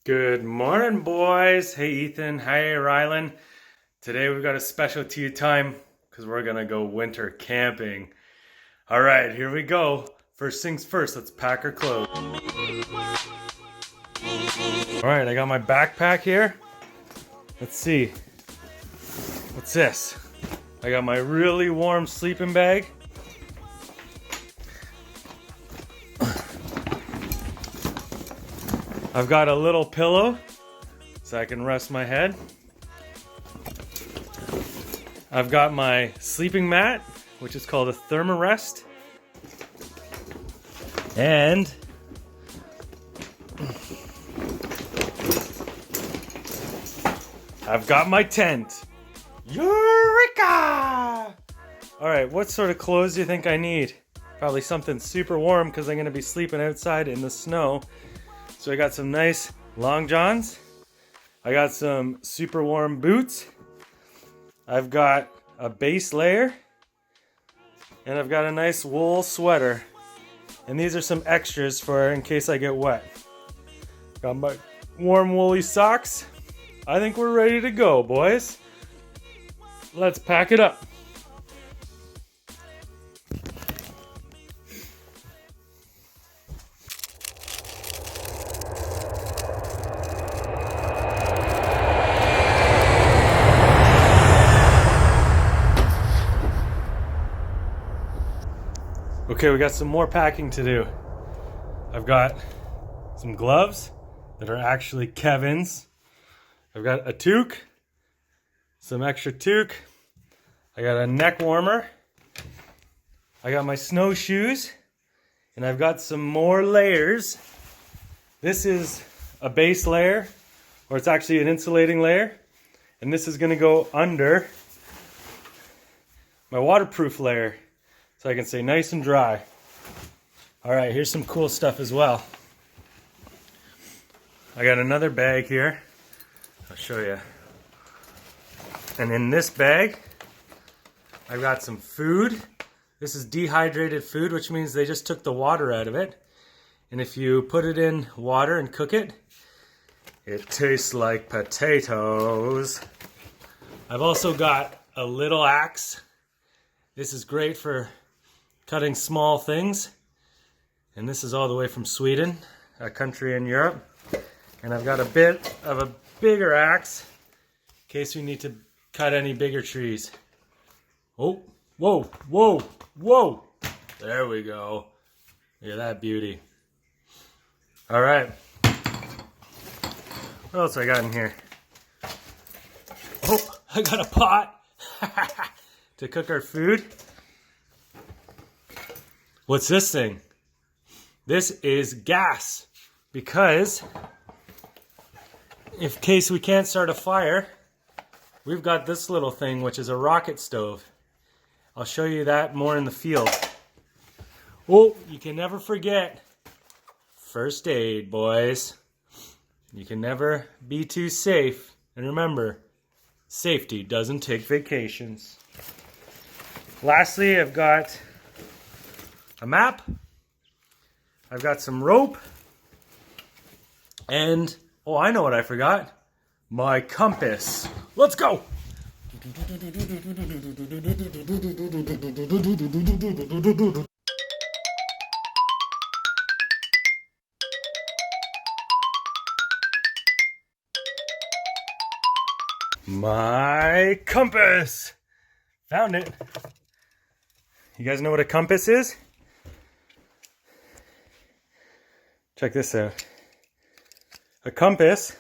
Good morning, boys. Hey, Ethan. Hey, Rylan. Today we've got a special to you time because we're going to go winter camping. All right, here we go. First things first, let's pack our clothes. All right, I got my backpack here. Let's see. What's this? I got my really warm sleeping bag. I've got a little pillow so I can rest my head. I've got my sleeping mat, which is called a Thermarest. And I've got my tent. Eureka! All right, what sort of clothes do you think I need? Probably something super warm because I'm going to be sleeping outside in the snow. So I got some nice long johns. I got some super warm boots. I've got a base layer. And I've got a nice wool sweater. And these are some extras for in case I get wet. Got my warm woolly socks. I think we're ready to go, boys. Let's pack it up. Okay, we got some more packing to do. I've got some gloves that are actually Kevin's. I've got a toque, some extra toque. I got a neck warmer. I got my snowshoes, and I've got some more layers. This is a base layer, or it's actually an insulating layer, and this is gonna go under my waterproof layer. So I can stay nice and dry. All right, here's some cool stuff as well. I got another bag here. I'll show you. And in this bag, I've got some food. This is dehydrated food, which means they just took the water out of it. And if you put it in water and cook it, it tastes like potatoes. I've also got a little axe. This is great for cutting small things, and this is all the way from Sweden, a country in Europe. And I've got a bit of a bigger axe in case we need to cut any bigger trees. Oh, whoa, whoa, whoa! There we go. Look at that beauty. All right. What else I got in here? Oh, I got a pot to cook our food. What's this thing? This is gas, because in case we can't start a fire, we've got this little thing, which is a rocket stove. I'll show you that more in the field. Oh, you can never forget first aid, boys. You can never be too safe. And remember, safety doesn't take vacations. Lastly, I've got a map. I've got some rope. And, oh, I know what I forgot. My compass. Let's go! My compass! Found it. You guys know what a compass is? Check this out. A compass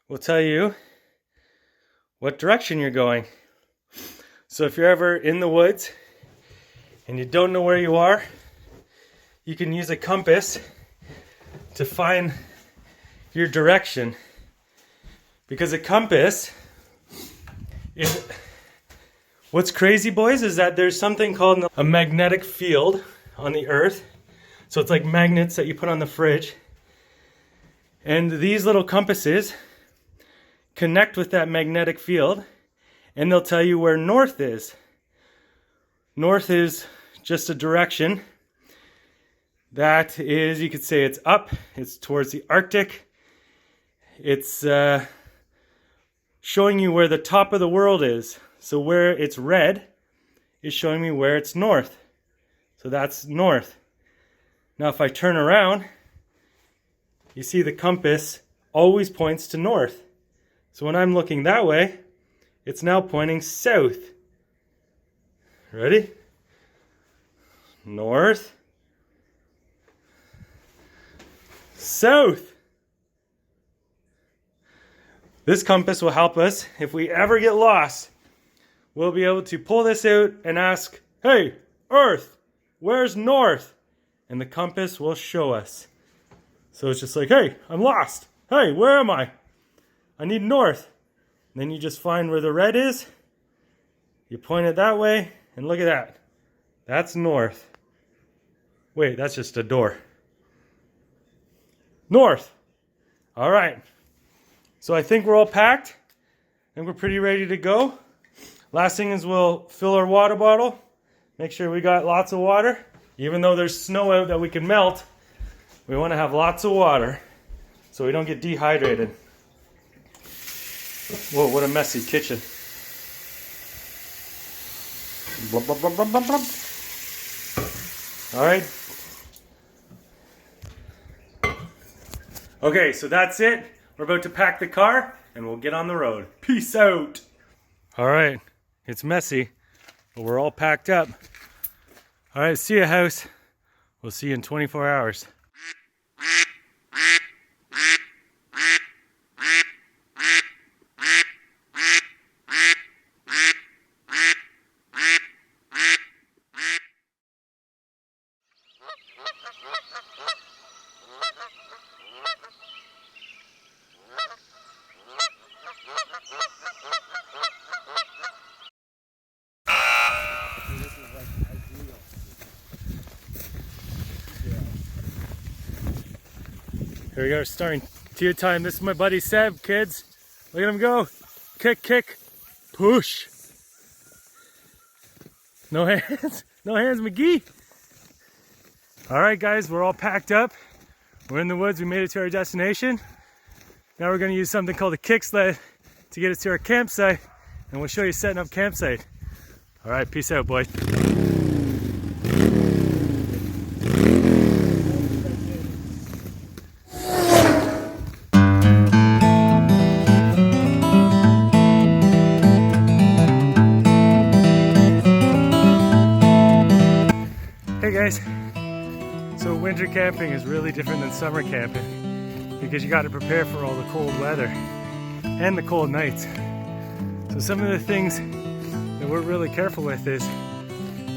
will tell you what direction you're going. So if you're ever in the woods and you don't know where you are, you can use a compass to find your direction. Because a compass is... What's crazy, boys, is that there's something called a magnetic field on the earth. So it's like magnets that you put on the fridge. And these little compasses connect with that magnetic field, and they'll tell you where north is. North is just a direction that is, you could say it's up, it's towards the Arctic, it's showing you where the top of the world is. So where it's red is showing me where it's north. So that's north. Now if I turn around, you see the compass always points to north. So when I'm looking that way, it's now pointing south. Ready? North. South. This compass will help us if we ever get lost. We'll be able to pull this out and ask, hey, Earth, where's north? And the compass will show us. So it's just like, hey, I'm lost. Hey, where am I? I need north. And then you just find where the red is. You point it that way, and look at that. That's north. Wait, that's just a door. North. All right. So I think we're all packed, and we're pretty ready to go. Last thing is we'll fill our water bottle. Make sure we got lots of water. Even though there's snow out that we can melt, we want to have lots of water so we don't get dehydrated. Whoa, what a messy kitchen. Blub, blub, blub, blub, blub, blub. All right. Okay, so that's it. We're about to pack the car and we'll get on the road. Peace out. All right, it's messy, but we're all packed up. All right, see ya, house. We'll see you in 24 hours. Here we go, starting tier time. This is my buddy Seb, kids. Look at him go. Kick, kick, push. No hands, no hands, McGee. All right, guys, we're all packed up. We're in the woods, we made it to our destination. Now we're gonna use something called a kick sled to get us to our campsite, and we'll show you setting up campsite. All right, peace out, boys. Hey guys, so winter camping is really different than summer camping because you got to prepare for all the cold weather and the cold nights. So some of the things that we're really careful with is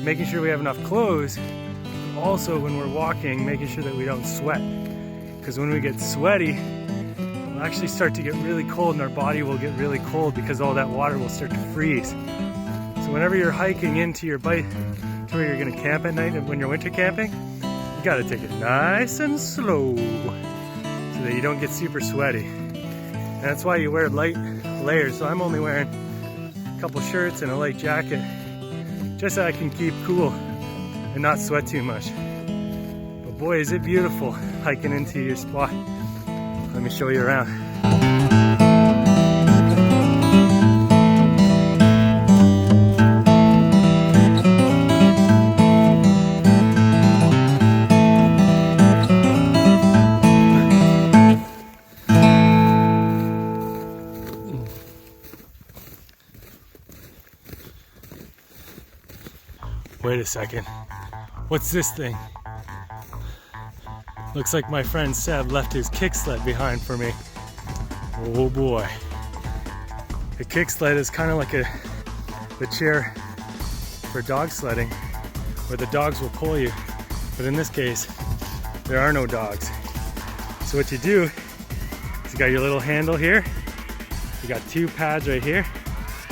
making sure we have enough clothes. Also, when we're walking, making sure that we don't sweat, because when we get sweaty, we'll actually start to get really cold and our body will get really cold because all that water will start to freeze. So whenever you're hiking into your bike to where you're going to camp at night and when you're winter camping, you got to take it nice and slow so that you don't get super sweaty. And that's why you wear light layers. So I'm only wearing a couple shirts and a light jacket just so I can keep cool and not sweat too much. But boy, is it beautiful hiking into your spot. Let me show you around. Wait a second. What's this thing? Looks like my friend Seb left his kick sled behind for me. Oh boy. The kick sled is kind of like the chair for dog sledding, where the dogs will pull you. But in this case, there are no dogs. So what you do is you got your little handle here. You got two pads right here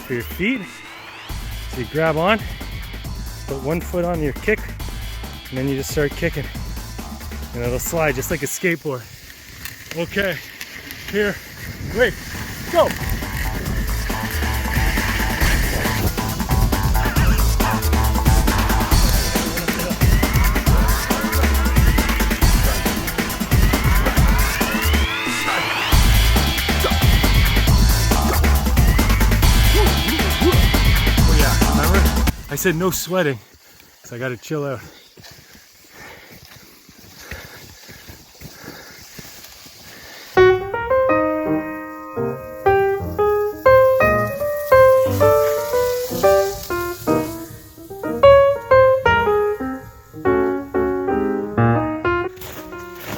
for your feet. So you grab on, put one foot on your kick, and then you just start kicking. And it'll slide just like a skateboard. Okay, here, wait, go! I said no sweating, so I gotta chill out.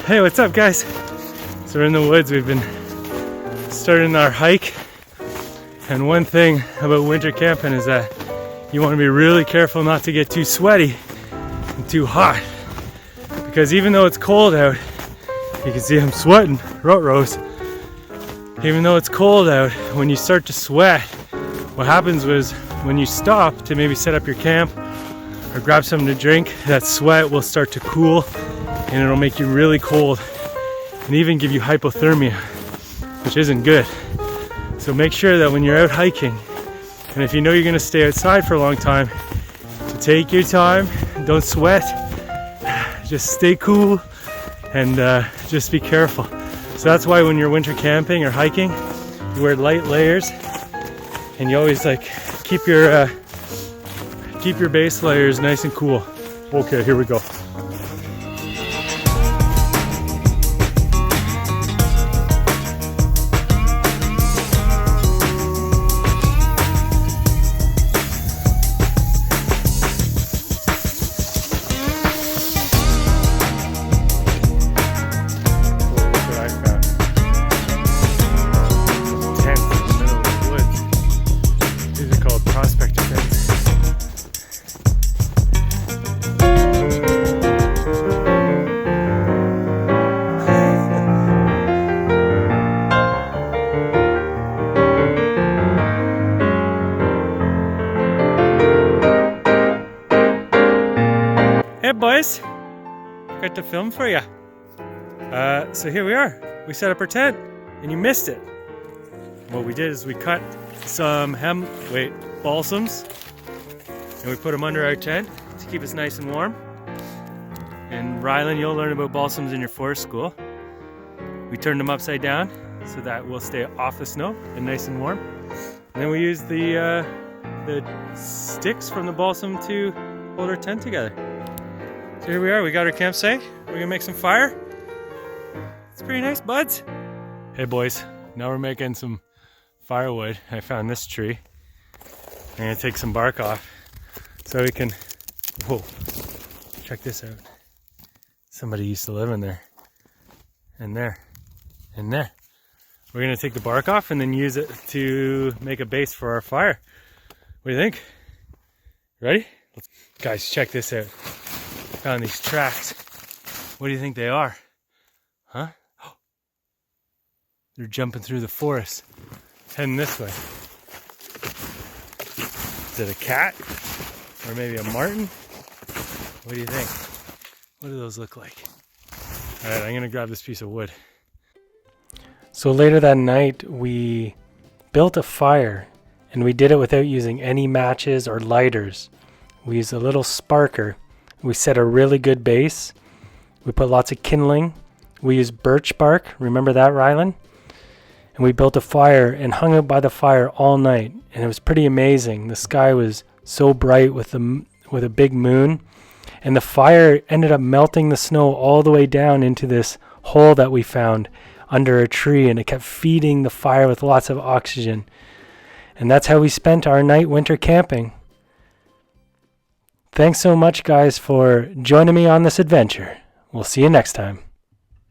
Hey, what's up, guys? So we're in the woods. We've been starting our hike, and one thing about winter camping is that you want to be really careful not to get too sweaty and too hot, because even though it's cold out, you can see I'm sweating, rose. Even though it's cold out, when you start to sweat, what happens was when you stop to maybe set up your camp or grab something to drink, that sweat will start to cool and it'll make you really cold and even give you hypothermia, which isn't good. So make sure that when you're out hiking, and if you know you're gonna stay outside for a long time, to take your time, don't sweat, just stay cool and just be careful. So that's why when you're winter camping or hiking, you wear light layers and you always like keep your base layers nice and cool. Okay, here we go. Hey boys, got to film for you. So here we are. We set up our tent and you missed it. What we did is we cut some balsams and we put them under our tent to keep us nice and warm. And Rylan, you'll learn about balsams in your forest school. We turned them upside down so that we'll stay off the snow and nice and warm. And then we used the sticks from the balsam to hold our tent together. So here we are, we got our campsite. We're gonna make some fire. It's pretty nice, buds. Hey boys, now we're making some firewood. I found this tree. I'm gonna take some bark off so we can, whoa, check this out. Somebody used to live in there. And there, and there. We're gonna take the bark off and then use it to make a base for our fire. What do you think? Ready? Guys, check this out. Found these tracks. What do you think they are? Huh? Oh. They're jumping through the forest. Heading this way. Is it a cat? Or maybe a marten? What do you think? What do those look like? Alright, I'm gonna grab this piece of wood. So later that night, we built a fire, and we did it without using any matches or lighters. We used a little sparker. We set a really good base. We put lots of kindling. We used birch bark. Remember that, Rylan? And we built a fire and hung out by the fire all night. And it was pretty amazing. The sky was so bright with a big moon. And the fire ended up melting the snow all the way down into this hole that we found under a tree. And it kept feeding the fire with lots of oxygen. And that's how we spent our night winter camping. Thanks so much, guys, for joining me on this adventure. We'll see you next time.